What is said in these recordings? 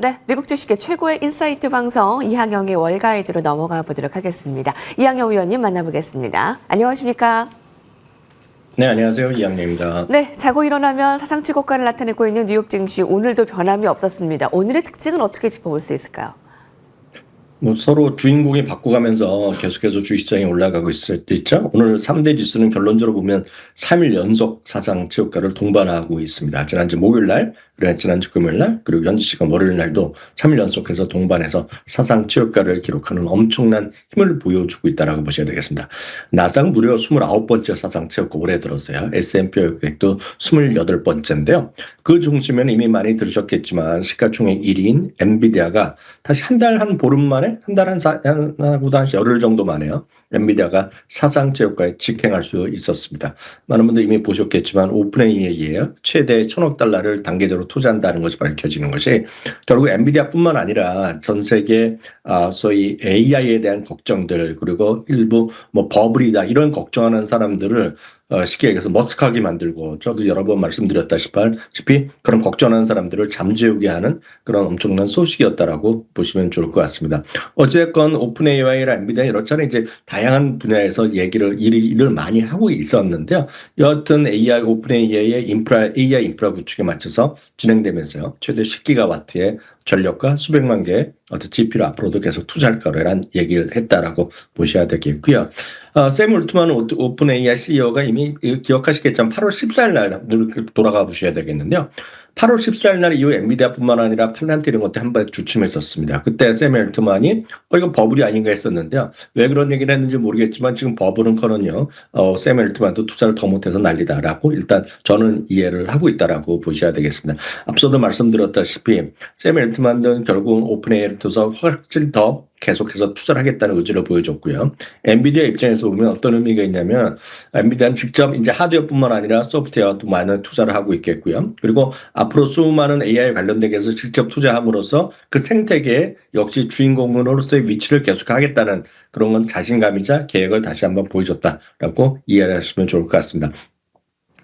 네, 미국 주식의 최고의 인사이트 방송 이항영의 월가이드로 넘어가 보도록 하겠습니다. 이항영 위원님 만나보겠습니다. 안녕하십니까? 네, 안녕하세요. 이항래입니다. 네, 자고 일어나면 사상 최고가를 나타내고 있는 뉴욕 증시 오늘도 변함이 없었습니다. 오늘의 특징은 어떻게 짚어볼 수 있을까요? 서로 주인공이 바꿔가면서 계속해서 주식시장이 올라가고 있죠. 오늘 3대 지수는 결론적으로 보면 3일 연속 사상 최고가를 동반하고 있습니다. 지난주 목요일 날, 지난주 금요일 날, 그리고 현지 시간 월요일 날도 3일 연속해서 동반해서 사상 최고가를 기록하는 엄청난 힘을 보여주고 있다고 보셔야 되겠습니다. 나스닥은 무려 29번째 사상 최고가 올해 들었어요. S&P 500도 28번째인데요. 그 중심에는 이미 많이 들으셨겠지만 시가총액 1위인 엔비디아가 다시 한 보름 만에 한 달 하고도 한 열흘 정도 만에요. 엔비디아가 사상 최고가에 직행할 수 있었습니다. 많은 분들 이미 보셨겠지만 오픈AI에 최대 1,000억 달러를 단계적으로 투자한다는 것이 밝혀지는 것이 결국 엔비디아뿐만 아니라 전 세계 소위 AI에 대한 걱정들 그리고 일부 버블이다 이런 걱정하는 사람들을 쉽게 얘기해서 머쓱하게 만들고 저도 여러 번 말씀드렸다시피 그런 걱정하는 사람들을 잠재우게 하는 그런 엄청난 소식이었다라고 보시면 좋을 것 같습니다. 어쨌건 오픈AI랑 엔비디아 이렇잖아요. 이제 다양한 분야에서 일을 많이 하고 있었는데요. 여하튼 오픈AI의 AI 인프라 구축에 맞춰서 진행되면서요. 최대 10기가와트의 전력과 수백만 개의 GPU를 앞으로도 계속 투자할 거라는 얘기를 했다라고 보셔야 되겠고요. 샘 올트만 오픈 AI CEO가 이미 기억하시겠지만 8월 14일 날 돌아가 보셔야 되겠는데요. 8월 14일 날 이후 엔비디아뿐만 아니라 팔란티 이런 것들 한번 주춤했었습니다. 그때 샘 올트만이 이거 버블이 아닌가 했었는데요. 왜 그런 얘기를 했는지 모르겠지만 지금 버블은커는요. 샘 올트만도 투자를 더 못해서 난리다라고 일단 저는 이해를 하고 있다라고 보셔야 되겠습니다. 앞서도 말씀드렸다시피 샘 올트만은 결국 오픈 AI를 통해서 확실히 더 계속해서 투자를 하겠다는 의지를 보여줬고요. 엔비디아 입장에서 보면 어떤 의미가 있냐면 엔비디아는 직접 이제 하드웨어뿐만 아니라 소프트웨어도 많은 투자를 하고 있겠고요. 그리고 앞으로 수많은 AI 관련되게 해서 직접 투자함으로써 그 생태계에 역시 주인공으로서의 위치를 계속하겠다는 그런 건 자신감이자 계획을 다시 한번 보여줬다라고 이해를 하시면 좋을 것 같습니다.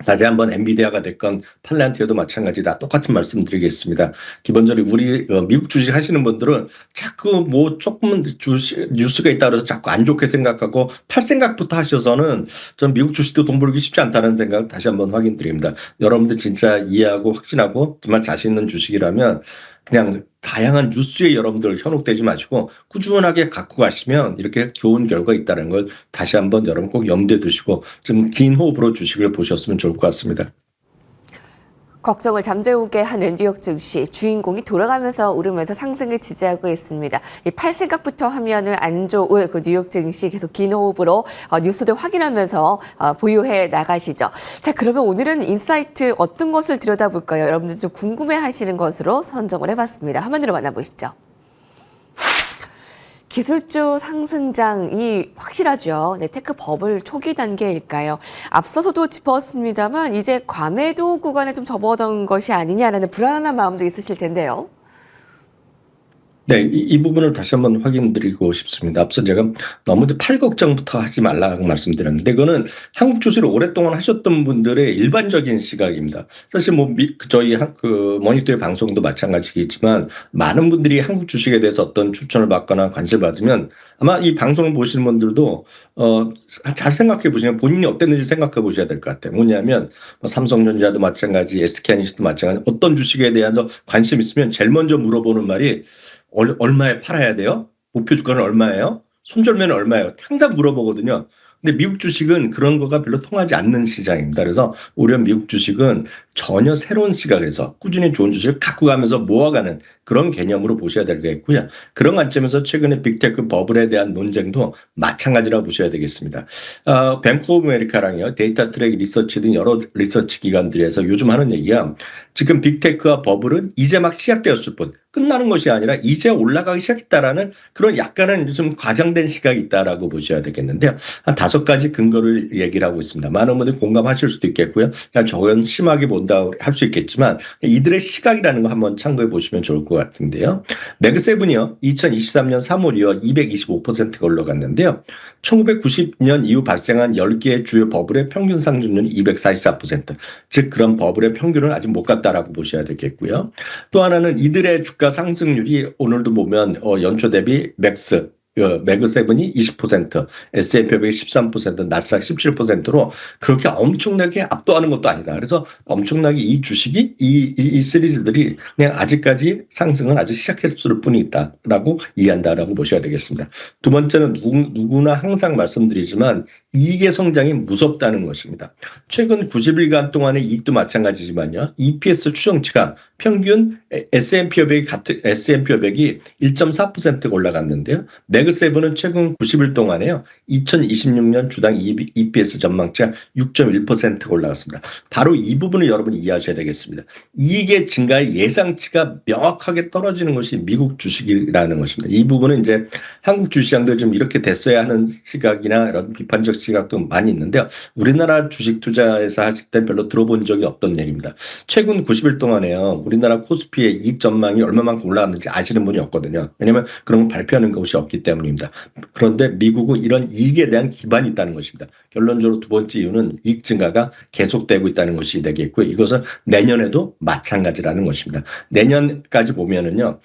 다시 한번 엔비디아가 됐건 팔란티어도 마찬가지다. 똑같은 말씀 드리겠습니다. 기본적으로 우리 미국 주식 하시는 분들은 자꾸 조금 뉴스가 있다 그래서 자꾸 안 좋게 생각하고 팔 생각부터 하셔서는 전 미국 주식도 돈 벌기 쉽지 않다는 생각 다시 한번 확인드립니다. 여러분들 진짜 이해하고 확신하고 정말 자신 있는 주식이라면 그냥 다양한 뉴스에 여러분들 현혹되지 마시고 꾸준하게 갖고 가시면 이렇게 좋은 결과 있다는 걸 다시 한번 여러분 꼭 염두에 두시고 좀 긴 호흡으로 주식을 보셨으면 좋을 것 같습니다. 걱정을 잠재우게 하는 뉴욕 증시 주인공이 돌아가면서 오르면서 상승을 지지하고 있습니다. 팔 생각부터 하면은 안 좋을 그 뉴욕 증시 계속 긴 호흡으로 뉴스들 확인하면서 보유해 나가시죠. 자, 그러면 오늘은 인사이트 어떤 것을 들여다볼까요? 여러분들 좀 궁금해하시는 것으로 선정을 해봤습니다. 화면으로 만나보시죠. 기술주 상승장이 확실하죠. 네, 테크 버블 초기 단계일까요? 앞서서도 짚었습니다만 이제 과매도 구간에 좀 접어든 것이 아니냐라는 불안한 마음도 있으실 텐데요. 네, 이 부분을 다시 한번 확인드리고 싶습니다. 앞서 제가 너무 팔 걱정부터 하지 말라고 말씀드렸는데 그거는 한국 주식을 오랫동안 하셨던 분들의 일반적인 시각입니다. 사실 저희 모니터의 방송도 마찬가지겠지만 많은 분들이 한국 주식에 대해서 어떤 추천을 받거나 관심을 받으면 아마 이 방송을 보시는 분들도 잘 생각해 보시면 본인이 어땠는지 생각해 보셔야 될 것 같아요. 뭐냐면 삼성전자도 마찬가지, SK하이닉스도 마찬가지 어떤 주식에 대해서 관심 있으면 제일 먼저 물어보는 말이 얼마에 팔아야 돼요? 목표 주가는 얼마예요? 손절매는 얼마예요? 항상 물어보거든요. 근데 미국 주식은 그런 거가 별로 통하지 않는 시장입니다. 그래서 오히려 미국 주식은 전혀 새로운 시각에서 꾸준히 좋은 주식을 갖고 가면서 모아가는 그런 개념으로 보셔야 되겠고요. 그런 관점에서 최근에 빅테크 버블에 대한 논쟁도 마찬가지라고 보셔야 되겠습니다. 뱅크 오브 아메리카랑요 데이터 트랙 리서치 등 여러 리서치 기관들에서 요즘 하는 얘기가 지금 빅테크와 버블은 이제 막 시작되었을 뿐 끝나는 것이 아니라 이제 올라가기 시작했다라는 그런 약간은 좀 과장된 시각이 있다라고 보셔야 되겠는데요. 한 5가지 근거를 얘기를 하고 있습니다. 많은 분들이 공감하실 수도 있겠고요. 저건 심하게 못 본다 할 수 있겠지만 이들의 시각이라는 거 한번 참고해 보시면 좋을 것 같은데요. 매그세븐이요. 2023년 3월이요. 225%가 올라갔는데요. 1990년 이후 발생한 10개의 주요 버블의 평균 상승률이 244%. 즉 그런 버블의 평균은 아직 못 갔다라고 보셔야 되겠고요. 또 하나는 이들의 주가 상승률이 오늘도 보면 연초 대비 매그세븐이 20%, S&P 500이 13%, 나스닥 17%로 그렇게 엄청나게 압도하는 것도 아니다. 그래서 엄청나게 이 주식이 이 시리즈들이 그냥 아직까지 상승은 아직 시작했을 뿐이 있다라고 이해한다라고 보셔야 되겠습니다. 두 번째는 누구나 항상 말씀드리지만 이익의 성장이 무섭다는 것입니다. 최근 90일간 동안의 이익도 마찬가지지만요. EPS 추정치가 평균 S&P 500이 1.4%가 올라갔는데요. 매그세븐은 최근 90일 동안에요. 2026년 주당 EPS 전망치가 6.1%가 올라갔습니다. 바로 이 부분을 여러분이 이해하셔야 되겠습니다. 이익의 증가의 예상치가 명확하게 떨어지는 것이 미국 주식이라는 것입니다. 이 부분은 이제 한국 주시장도 좀 이렇게 됐어야 하는 시각이나 이런 비판적 시각도 많이 있는데요. 우리나라 주식 투자에서 하실 때 별로 들어본 적이 없던 얘기입니다. 최근 90일 동안에요. 우리나라 코스피의 이익 전망이 얼마만큼 올라갔는지 아시는 분이 없거든요. 왜냐하면 그런 건 발표하는 것이 없기 때문입니다. 그런데 미국은 이런 이익에 대한 기반이 있다는 것입니다. 결론적으로 두 번째 이유는 이익 증가가 계속되고 있다는 것이 되겠고요. 이것은 내년에도 마찬가지라는 것입니다. 내년까지 보면은요,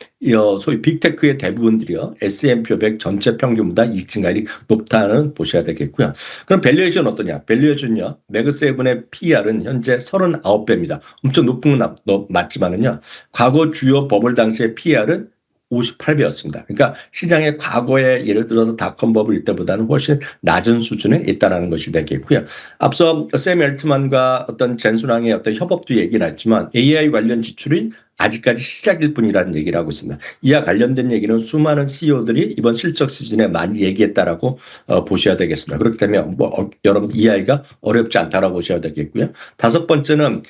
소위 빅테크의 대부분들이요, S&P 500 전체 평균보다 이익 증가율이 높다는 보셔야 되겠고요. 그럼 밸류에이션 어떠냐? 밸류에이션요, 매그세븐의 PER은 현재 39배입니다. 엄청 높은 건 맞지만은요, 과거 주요 버블 당시의 PER은 58배였습니다. 그러니까 시장의 과거에 예를 들어서 닷컴 버블 이때보다는 훨씬 낮은 수준에 있다는 것이 되겠고요. 앞서 샘 앨트만과 어떤 젠순왕의 어떤 협업도 얘기는 했지만 AI 관련 지출이 아직까지 시작일 뿐이라는 얘기를 하고 있습니다. 이와 관련된 얘기는 수많은 CEO들이 이번 실적 시즌에 많이 얘기했다라고 보셔야 되겠습니다. 그렇기 때문에 여러분 이해하기가 어렵지 않다라고 보셔야 되겠고요. 다섯 번째는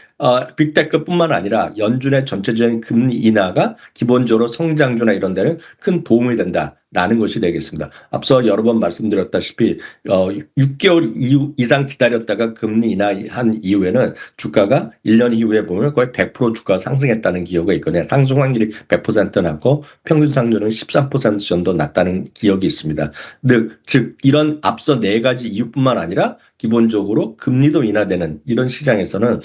빅테크뿐만 아니라 연준의 전체적인 금리 인하가 기본적으로 성장주나 이런 데는 큰 도움이 된다라는 것이 되겠습니다. 앞서 여러 번 말씀드렸다시피 6개월 이상 기다렸다가 금리 인하한 이후에는 주가가 1년 이후에 보면 거의 100% 주가 상승했다는 기억이 있거든요. 상승 확률이 100% 낮고 평균 상승률은 13% 정도 낮다는 기억이 있습니다. 즉 이런 앞서 네 가지 이유뿐만 아니라 기본적으로 금리도 인하되는 이런 시장에서는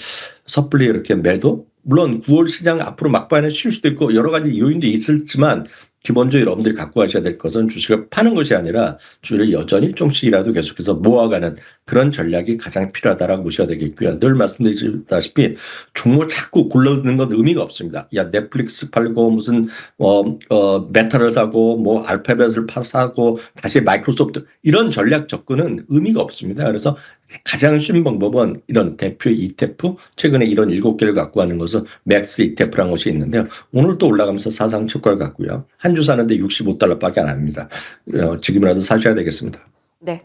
섣불리 이렇게 매도, 물론 9월 시장 앞으로 막판에 쉴 수도 있고 여러 가지 요인도 있을지만 기본적으로 여러분들이 갖고 가셔야 될 것은 주식을 파는 것이 아니라 주를 여전히 조금씩이라도 계속해서 모아가는 그런 전략이 가장 필요하다라고 보셔야 되겠고요. 늘 말씀드렸다시피 종목을 자꾸 골라드는 건 의미가 없습니다. 야, 넷플릭스 팔고 무슨 메타를 사고 뭐 알파벳을 사고 다시 마이크로소프트 이런 전략 접근은 의미가 없습니다. 그래서 가장 쉬운 방법은 이런 대표 ETF 최근에 이런 7개를 갖고 가는 것은 맥스 ETF라는 것이 있는데요. 오늘 또 올라가면서 사상 최고를 갖고요. 한 주 사는데 $65밖에 안 합니다. 지금이라도 사셔야 되겠습니다. 네.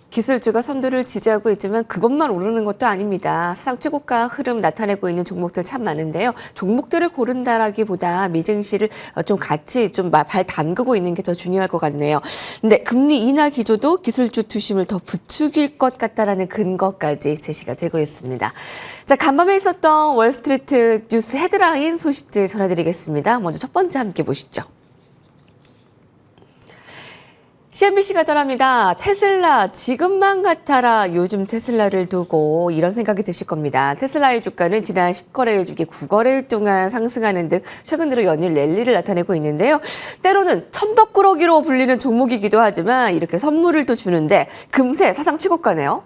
기술주가 선두를 지지하고 있지만 그것만 오르는 것도 아닙니다. 사상 최고가 흐름 나타내고 있는 종목들 참 많은데요. 종목들을 고른다라기보다 미증시를 좀 같이 좀 발 담그고 있는 게 더 중요할 것 같네요. 근데 금리 인하 기조도 기술주 투심을 더 부추길 것 같다라는 근거까지 제시가 되고 있습니다. 자, 간밤에 있었던 월스트리트 뉴스 헤드라인 소식들 전해드리겠습니다. 먼저 첫 번째 함께 보시죠. CNBC가 전합니다. 테슬라 지금만 같아라. 요즘 테슬라를 두고 이런 생각이 드실 겁니다. 테슬라의 주가는 지난 10거래일 중에 9거래일 동안 상승하는 등 최근 들어 연일 랠리를 나타내고 있는데요. 때로는 천덕꾸러기로 불리는 종목이기도 하지만 이렇게 선물을 또 주는데 금세 사상 최고가네요.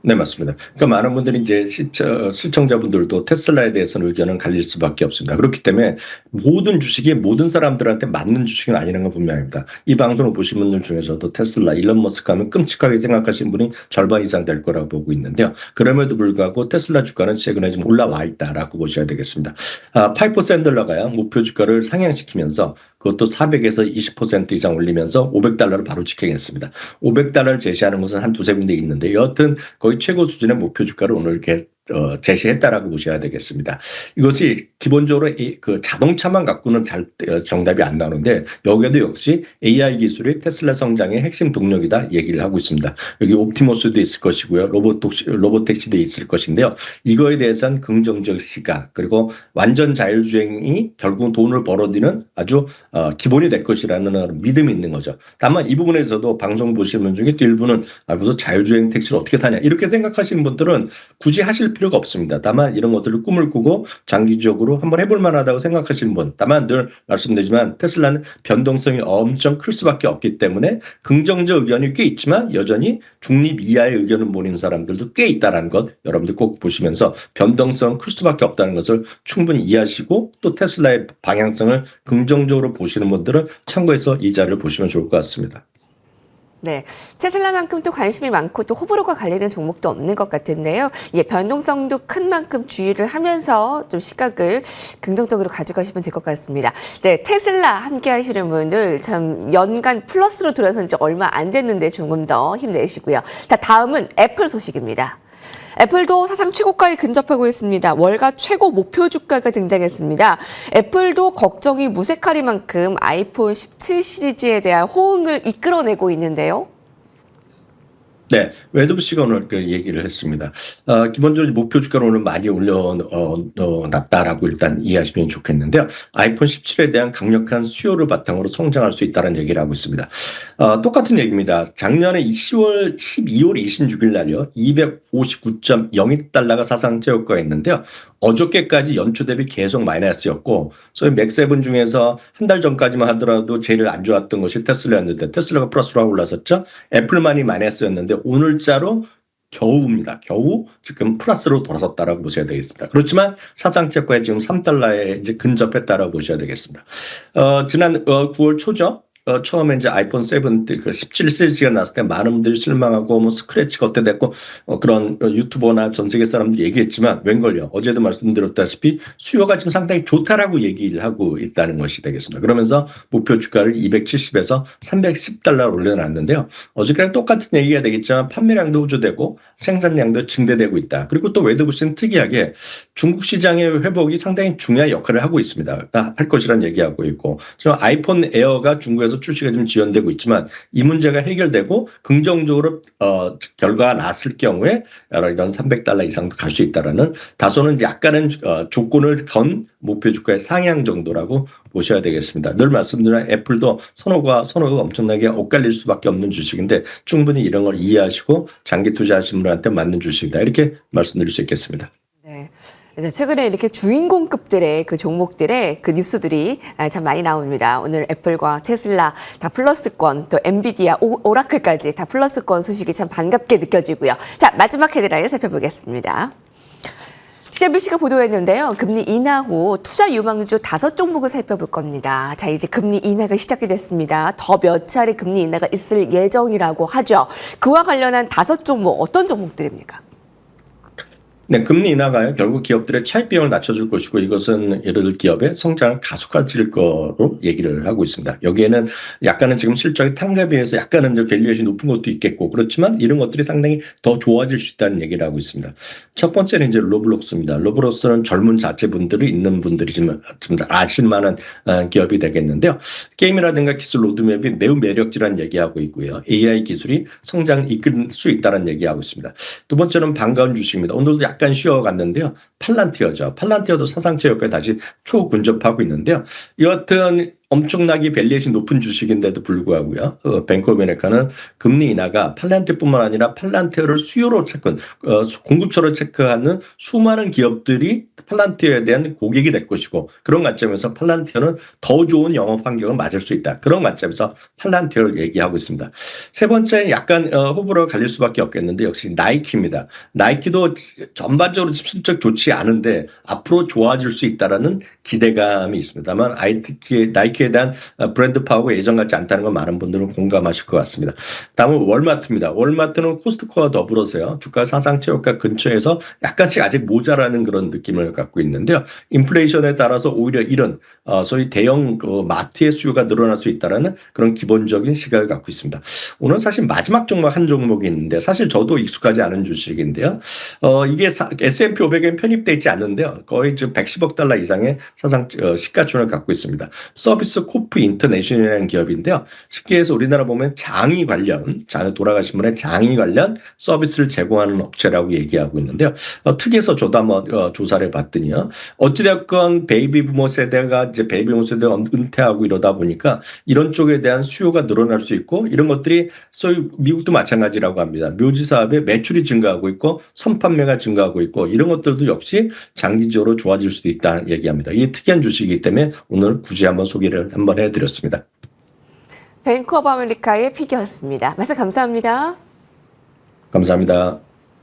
네, 맞습니다. 그러니까 많은 분들이 이제 시청자분들도 테슬라에 대해서는 의견은 갈릴 수밖에 없습니다. 그렇기 때문에 모든 주식이 모든 사람들한테 맞는 주식은 아니라는 건 분명합니다. 이 방송을 보신 분들 중에서도 테슬라, 일론 머스크 하면 끔찍하게 생각하시는 분이 절반 이상 될 거라고 보고 있는데요. 그럼에도 불구하고 테슬라 주가는 최근에 좀 올라와 있다라고 보셔야 되겠습니다. 파이퍼 샌들러가요, 목표 주가를 상향시키면서 그것도 400에서 20% 이상 올리면서 $500를 바로 지켜냈습니다. $500를 제시하는 것은 한 두세 군데 있는데 여하튼 거의 최고 수준의 목표 주가를 오늘 이렇게 제시했다라고 보셔야 되겠습니다. 이것이 기본적으로 그 자동차만 갖고는 정답이 안 나오는데 여기에도 역시 AI 기술이 테슬라 성장의 핵심 동력이다 얘기를 하고 있습니다. 여기 옵티머스도 있을 것이고요. 로보택시도 있을 것인데요. 이거에 대해서는 긍정적 시각 그리고 완전 자율주행이 결국 돈을 벌어들이는 아주 기본이 될 것이라는 믿음이 있는 거죠. 다만 이 부분에서도 방송 보시는 분 중에 또 일부는 무슨 자율주행 택시를 어떻게 타냐 이렇게 생각하시는 분들은 굳이 하실 필요가 없습니다. 다만 이런 것들을 꿈을 꾸고 장기적으로 한번 해볼 만하다고 생각하시는 분 다만 늘 말씀드리지만 테슬라는 변동성이 엄청 클 수밖에 없기 때문에 긍정적 의견이 꽤 있지만 여전히 중립 이하의 의견을 모이는 사람들도 꽤 있다는 것 여러분들 꼭 보시면서 변동성 클 수밖에 없다는 것을 충분히 이해하시고 또 테슬라의 방향성을 긍정적으로 보시는 분들은 참고해서 이 자료를 보시면 좋을 것 같습니다. 네, 테슬라만큼 또 관심이 많고 또 호불호가 갈리는 종목도 없는 것 같은데요. 예, 변동성도 큰 만큼 주의를 하면서 좀 시각을 긍정적으로 가져가시면 될 것 같습니다. 네, 테슬라 함께 하시는 분들 참 연간 플러스로 들어선 지 얼마 안 됐는데 조금 더 힘내시고요. 자, 다음은 애플 소식입니다. 애플도 사상 최고가에 근접하고 있습니다. 월가 최고 목표 주가가 등장했습니다. 애플도 걱정이 무색하리만큼 아이폰 17 시리즈에 대한 호응을 이끌어내고 있는데요. 네, 웨드브 씨가 오늘 그 얘기를 했습니다. 기본적으로 목표 주가를 오늘 많이 올려놨다라고 일단 이해하시면 좋겠는데요. 아이폰 17에 대한 강력한 수요를 바탕으로 성장할 수 있다는 얘기를 하고 있습니다. 똑같은 얘기입니다. 작년에 12월 26일 날요, 259.02달러가 사상 최고가였는데요. 어저께까지 연초 대비 계속 마이너스였고, 소위 맥7 중에서 한 달 전까지만 하더라도 제일 안 좋았던 것이 테슬라였는데, 테슬라가 플러스로 하고 올랐었죠. 애플만이 마이너스였는데, 오늘자로 겨우입니다. 겨우 지금 플러스로 돌아섰다라고 보셔야 되겠습니다. 그렇지만 사상 최고에 지금 3달러에 이제 근접했다라고 보셔야 되겠습니다. 지난 9월 초죠. 처음에 이제 아이폰 7, 그 17 시리즈가 나왔을 때 많은 분들이 실망하고 뭐 스크래치가 어때 됐고 그런 유튜버나 전 세계 사람들이 얘기했지만 웬걸요. 어제도 말씀드렸다시피 수요가 지금 상당히 좋다라고 얘기를 하고 있다는 것이 되겠습니다. 그러면서 목표 주가를 270에서 310달러로 올려놨는데요. 어저께랑 똑같은 얘기가 되겠지만 판매량도 호조되고 생산량도 증대되고 있다. 그리고 또 웨드부시는 특이하게 중국 시장의 회복이 상당히 중요한 역할을 하고 있습니다. 할 것이라는 얘기하고 있고 지금 아이폰 에어가 중국에서 출시가 좀 지연되고 있지만 이 문제가 해결되고 긍정적으로 결과가 났을 경우에 이런 300달러 이상도 갈 수 있다라는 다소는 약간은 조건을 건 목표 주가의 상향 정도라고 보셔야 되겠습니다. 늘 말씀드린 애플도 선호가 엄청나게 엇갈릴 수밖에 없는 주식인데 충분히 이런 걸 이해하시고 장기 투자하시는 분한테 맞는 주식이다 이렇게 말씀드릴 수 있겠습니다. 네. 최근에 이렇게 주인공급들의 그 종목들의 그 뉴스들이 참 많이 나옵니다. 오늘 애플과 테슬라 다 플러스권, 또 엔비디아, 오라클까지 다 플러스권 소식이 참 반갑게 느껴지고요. 자, 마지막 헤드라인 살펴보겠습니다. CNBC가 보도했는데요. 금리 인하 후 투자 유망주 5종목을 살펴볼 겁니다. 자, 이제 금리 인하가 시작이 됐습니다. 더 몇 차례 금리 인하가 있을 예정이라고 하죠. 그와 관련한 5종목, 어떤 종목들입니까? 네, 금리 인하가 결국 기업들의 차입 비용을 낮춰줄 것이고 이것은 예를 들어 기업의 성장을 가속화시킬 거로 얘기를 하고 있습니다. 여기에는 약간은 지금 실적이 탕감에 비해서 약간은 밸류에이션이 높은 것도 있겠고 그렇지만 이런 것들이 상당히 더 좋아질 수 있다는 얘기를 하고 있습니다. 첫 번째는 이제 로블록스입니다. 로블록스는 젊은 자체분들이 있는 분들이지만 좀 아실 만한 기업이 되겠는데요. 게임이라든가 기술 로드맵이 매우 매력지라는 얘기하고 있고요. AI 기술이 성장을 이끌 수 있다는 얘기하고 있습니다. 두 번째는 반가운 주식입니다. 오늘도 약간 쉬어갔는데요. 팔란티어죠. 팔란티어도 사상 최고가에 다시 초근접하고 있는데요. 여하튼 엄청나게 밸류에이션이 높은 주식인데도 불구하고요. 뱅크 오브 아메리카는 금리 인하가 팔란티어뿐만 아니라 팔란티어를 수요로 공급처로 체크하는 수많은 기업들이 팔란티어에 대한 고객이 될 것이고 그런 관점에서 팔란티어는 더 좋은 영업 환경을 맞을 수 있다. 그런 관점에서 팔란티어를 얘기하고 있습니다. 세 번째 약간 호불호가 갈릴 수밖에 없겠는데 역시 나이키입니다. 나이키도 전반적으로 실적 좋지 않은데 앞으로 좋아질 수 있다라는 기대감이 있습니다만 나이키 나이키에 대한 브랜드 파워가 예전 같지 않다는 건 많은 분들은 공감하실 것 같습니다. 다음은 월마트입니다. 월마트는 코스트코와 더불어서요. 주가 사상 최고가 근처에서 약간씩 아직 모자라는 그런 느낌을 갖고 있는데요. 인플레이션에 따라서 오히려 이런 소위 대형 마트의 수요가 늘어날 수 있다는 그런 기본적인 시각을 갖고 있습니다. 오늘 사실 마지막 종목 한 종목이 있는데 사실 저도 익숙하지 않은 주식인데요. 이게 S&P 500에 편입되어 있지 않는데요. 거의 지금 110억 달러 이상의 사상 시가총을 갖고 있습니다. 서비스 코프 인터내셔널이라는 기업인데요. 쉽게 해서 우리나라 보면 장이 관련, 돌아가신 분의 장이 관련 서비스를 제공하는 업체라고 얘기하고 있는데요. 특이해서 저도 한번 조사를 해봤더니요. 어찌됐건 베이비 부모 세대가 이제 베이비 부모 세대가 은퇴하고 이러다 보니까 이런 쪽에 대한 수요가 늘어날 수 있고 이런 것들이 소위 미국도 마찬가지라고 합니다. 묘지 사업의 매출이 증가하고 있고 선판매가 증가하고 있고 이런 것들도 역시 장기적으로 좋아질 수도 있다는 얘기합니다. 이게 특이한 주식이기 때문에 오늘 굳이 한번 소개를 한번 해드렸습니다. 뱅크 오브 아메리카의 픽이었습니다. 말씀 감사합니다. 감사합니다.